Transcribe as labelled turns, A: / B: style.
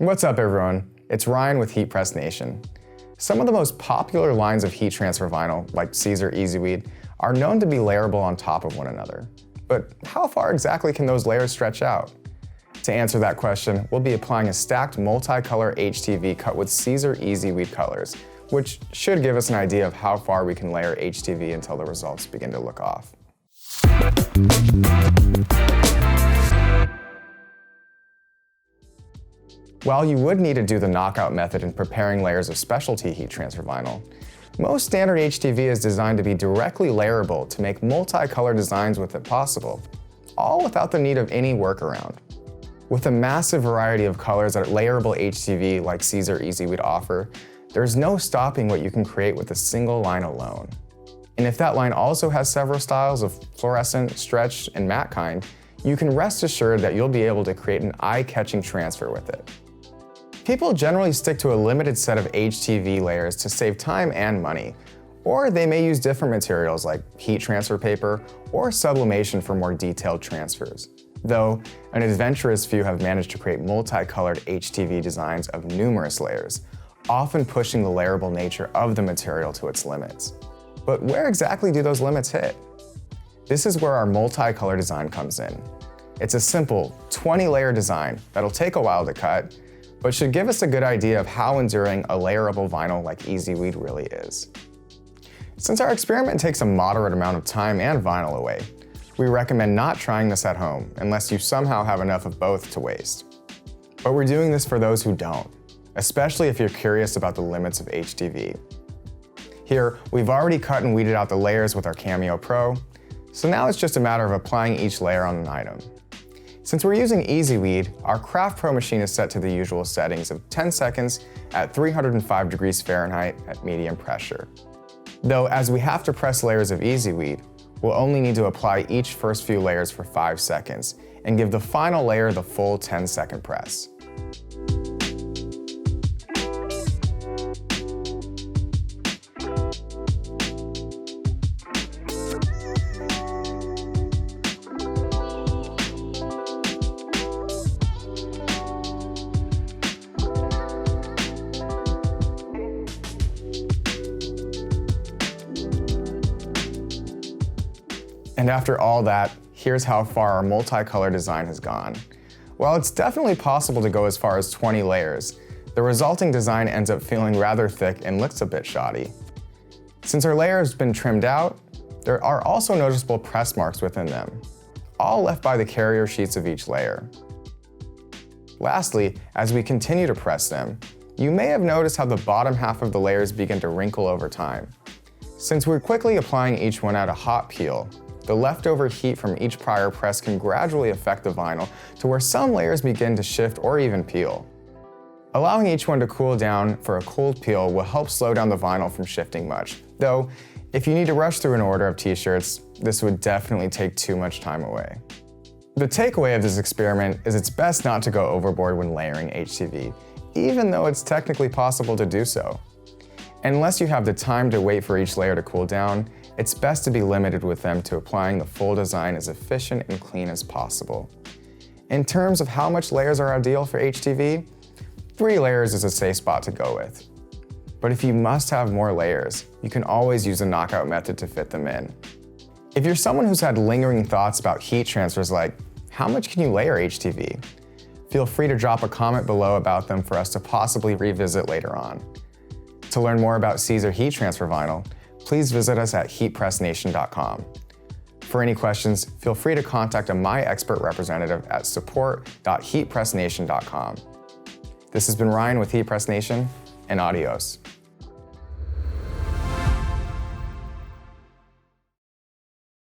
A: What's up, everyone? It's Ryan with Heat Press Nation. Some of the most popular lines of heat transfer vinyl, like Cesar EasyWeed, are known to be layerable on top of one another. But how far exactly can those layers stretch out? To answer that question, we'll be applying a stacked multicolor HTV cut with Cesar EasyWeed colors, which should give us an idea of how far we can layer HTV until the results begin to look off. While you would need to do the knockout method in preparing layers of specialty heat transfer vinyl, most standard HTV is designed to be directly layerable to make multicolor designs with it possible, all without the need of any workaround. With a massive variety of colors that layerable HTV like Cesar EasyWeed offer, there's no stopping what you can create with a single line alone. And if that line also has several styles of fluorescent, stretch, and matte kind, you can rest assured that you'll be able to create an eye-catching transfer with it. People generally stick to a limited set of HTV layers to save time and money, or they may use different materials like heat transfer paper or sublimation for more detailed transfers. Though, an adventurous few have managed to create multicolored HTV designs of numerous layers, often pushing the layerable nature of the material to its limits. But where exactly do those limits hit? This is where our multicolor design comes in. It's a simple 20-layer design that'll take a while to cut, but should give us a good idea of how enduring a layerable vinyl like EasyWeed really is. Since our experiment takes a moderate amount of time and vinyl away, we recommend not trying this at home unless you somehow have enough of both to waste. But we're doing this for those who don't, especially if you're curious about the limits of HTV. Here, we've already cut and weeded out the layers with our Cameo Pro, so now it's just a matter of applying each layer on an item. Since we're using EasyWeed, our Craft Pro machine is set to the usual settings of 10 seconds at 305 degrees Fahrenheit at medium pressure. Though, as we have to press layers of EasyWeed, we'll only need to apply each first few layers for 5 seconds and give the final layer the full 10-second press. And after all that, here's how far our multicolor design has gone. While it's definitely possible to go as far as 20 layers, the resulting design ends up feeling rather thick and looks a bit shoddy. Since our layer has been trimmed out, there are also noticeable press marks within them, all left by the carrier sheets of each layer. Lastly, as we continue to press them, you may have noticed how the bottom half of the layers begin to wrinkle over time. Since we're quickly applying each one at a hot peel, the leftover heat from each prior press can gradually affect the vinyl to where some layers begin to shift or even peel. Allowing each one to cool down for a cold peel will help slow down the vinyl from shifting much, though if you need to rush through an order of t-shirts, this would definitely take too much time away. The takeaway of this experiment is it's best not to go overboard when layering HTV, even though it's technically possible to do so. Unless you have the time to wait for each layer to cool down, it's best to be limited with them to applying the full design as efficient and clean as possible. In terms of how much layers are ideal for HTV, 3 layers is a safe spot to go with. But if you must have more layers, you can always use the knockout method to fit them in. If you're someone who's had lingering thoughts about heat transfers like, how much can you layer HTV? Feel free to drop a comment below about them for us to possibly revisit later on. To learn more about Cesar heat transfer vinyl, please visit us at heatpressnation.com. For any questions, feel free to contact a My Expert representative at support.heatpressnation.com. This has been Ryan with Heat Press Nation, and adios.